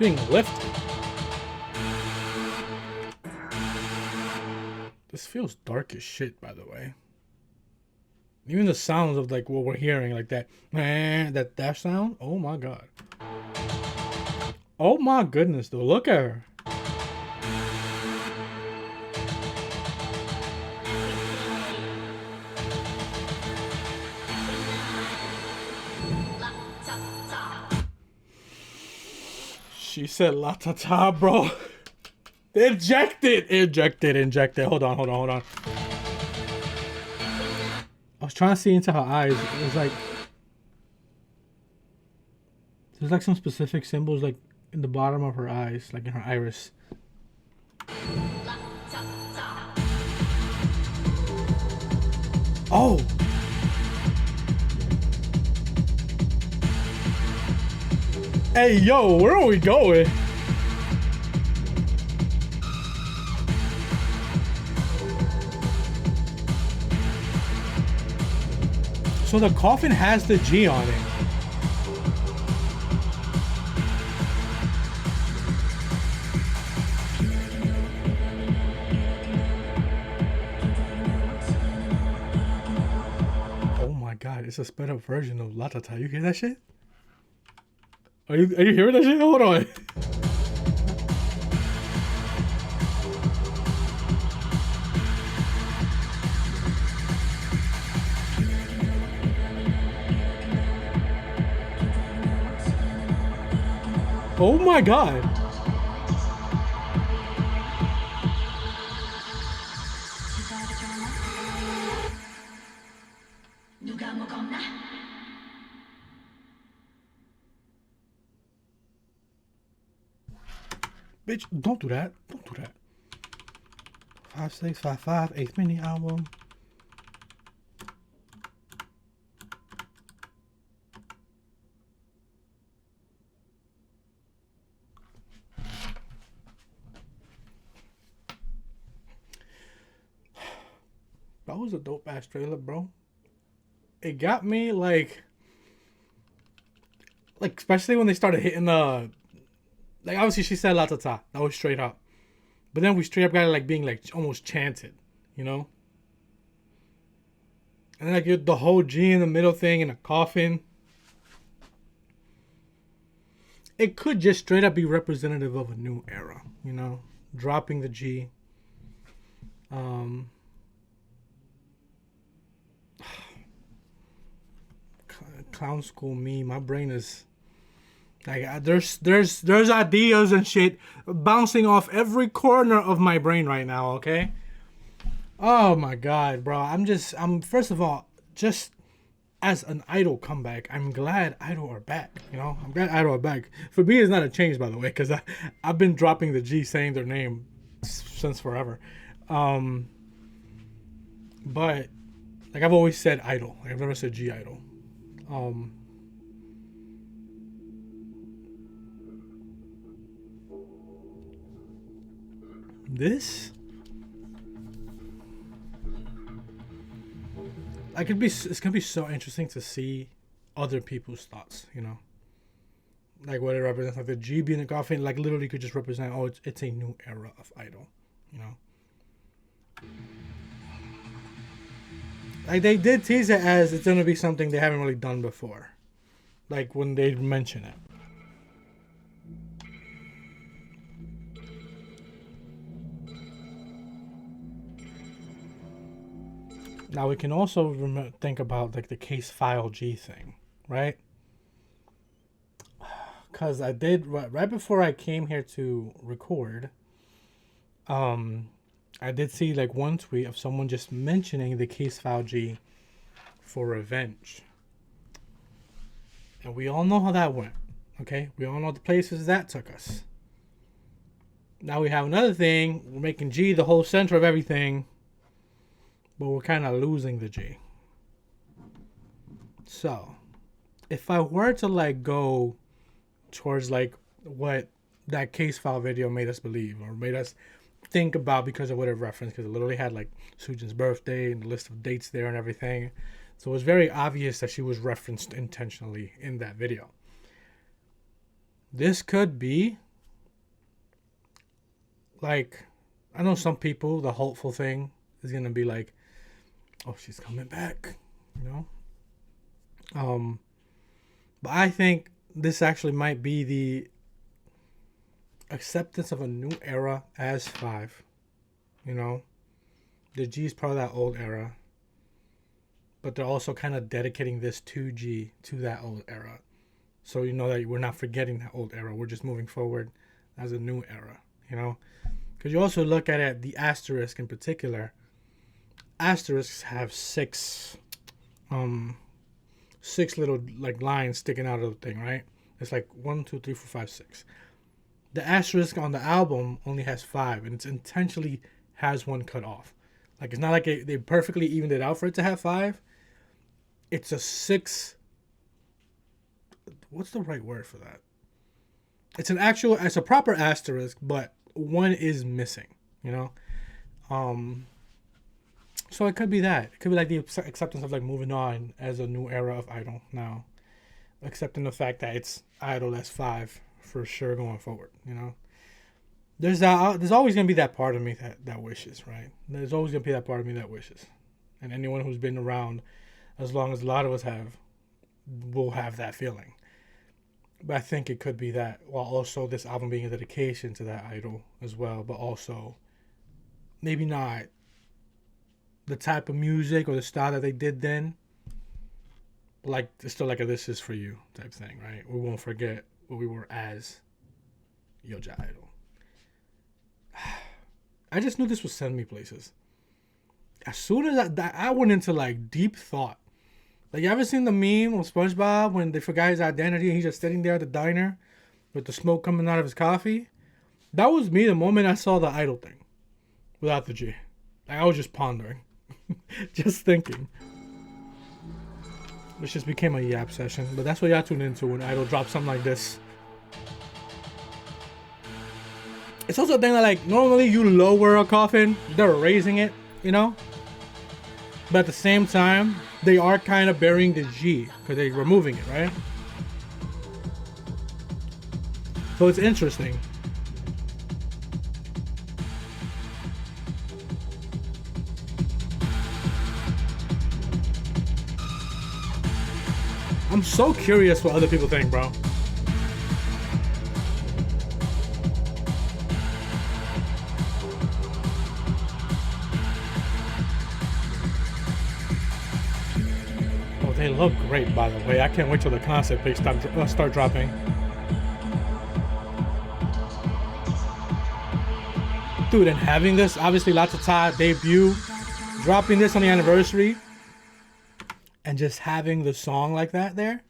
being lifted. This feels dark as shit, by the way. Even the sounds of like what we're hearing, like that, that sound. Oh my god. Oh my goodness, though. Look at her. She said la ta ta, bro. Injected. Hold on. I was trying to see into her eyes. It was like there's like some specific symbols like in the bottom of her eyes, like in her iris. Oh. Hey, yo, where are we going? So the coffin has the G on it. Oh my god, it's a sped up version of Latata. You hear that shit? Are you hearing that shit? Hold on. Oh my god. Bitch, don't do that. Don't do that. 5655, 8th mini album. That was a dope ass trailer, bro. It got me like especially when they started hitting the, like obviously she said la ta ta, that was straight up, but then we straight up got it like being like almost chanted, you know, and then like the whole G in the middle thing and a coffin. It could just straight up be representative of a new era, you know, dropping the G. Clown school me, my brain is like there's ideas and shit bouncing off every corner of my brain right now, okay? Oh my god, bro. I'm first of all, just as an I-DLE comeback, I'm glad I-DLE are back, you know? I'm glad I-DLE are back. For me, it's not a change, by the way, because I've been dropping the G saying their name since forever. But like I've always said I-DLE. Like, I've never said G I-DLE. This it's gonna be so interesting to see other people's thoughts, you know, like what it represents. Like the G being a coffin, like literally could just represent, oh, it's a new era of I-DLE, you know. Like they did tease it as it's gonna be something they haven't really done before, like when they mention it. Now we can also think about like the case file G thing, right? Because I did right before I came here to record. I did see like one tweet of someone just mentioning the case file G for revenge. And we all know how that went, okay? We all know the places that took us. Now we have another thing. We're making G the whole center of everything, but we're kind of losing the G. So, if I were to like go towards like what that case file video made us believe or made us think about because of what it referenced, because it literally had like Sujin's birthday and the list of dates there and everything. So it was very obvious that she was referenced intentionally in that video. This could be like, I know some people, the hopeful thing is gonna be like, oh, she's coming back, you know. But I think this actually might be the acceptance of a new era as 5. You know, the G is part of that old era, but they're also kind of dedicating this 2G to that old era. So you know that we're not forgetting that old era. We're just moving forward as a new era, you know? Because you also look at it, the asterisk in particular. Asterisks have 6 little like lines sticking out of the thing, right? It's like 1, 2, 3, 4, 5, 6. The asterisk on the album only has 5, and it's intentionally has 1 cut off. Like, it's not like they perfectly evened it out for it to have 5. It's a 6. What's the right word for that? It's a proper asterisk, but 1 is missing, you know? So it could be that. It could be like the acceptance of like moving on as a new era of I-DLE now. Accepting the fact that it's I-DLE as 5 for sure going forward, you know? There's always going to be that part of me that wishes, right? There's always going to be that part of me that wishes. And anyone who's been around as long as a lot of us have will have that feeling. But I think it could be that, while also this album being a dedication to that I-DLE as well, but also maybe not the type of music or the style that they did then. Like, it's still like a "this is for you" type thing, right? We won't forget what we were as Yoja I-DLE. I just knew this would send me places. As soon as I went into like deep thought. Like, you ever seen the meme of SpongeBob when they forgot his identity and he's just sitting there at the diner with the smoke coming out of his coffee? That was me the moment I saw the I-DLE thing without the G. Like, I was just pondering, just thinking. Which just became a yap session, but that's what y'all tune into when I-DLE drops something like this. It's also a thing that, like, normally you lower a coffin, they're raising it, you know? But at the same time, they are kind of burying the G because they're removing it, right? So it's interesting. I'm so curious what other people think, bro. They look great, by the way. I can't wait till the concept pics start dropping. Dude, and having this, obviously Latata debut, dropping this on the anniversary, and just having the song like that there.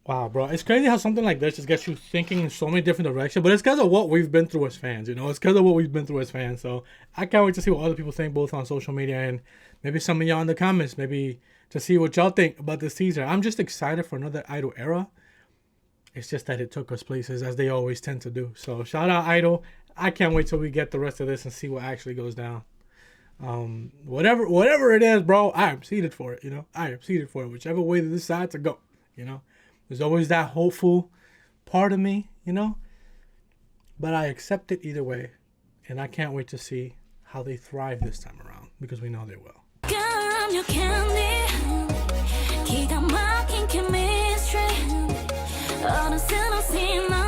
Wow, bro. It's crazy how something like this just gets you thinking in so many different directions. But it's because of what we've been through as fans, you know? It's because of what we've been through as fans. So I can't wait to see what other people think, both on social media and maybe some of y'all in the comments. Maybe to see what y'all think about this teaser. I'm just excited for another I-DLE era. It's just that it took us places, as they always tend to do. So shout out I-DLE. I can't wait till we get the rest of this and see what actually goes down. Whatever it is, bro, I am seated for it, you know? I am seated for it. Whichever way they decide to go, you know? There's always that hopeful part of me, you know? But I accept it either way. And I can't wait to see how they thrive this time around, because we know they will. 기가 막힌 chemistry 어느새 너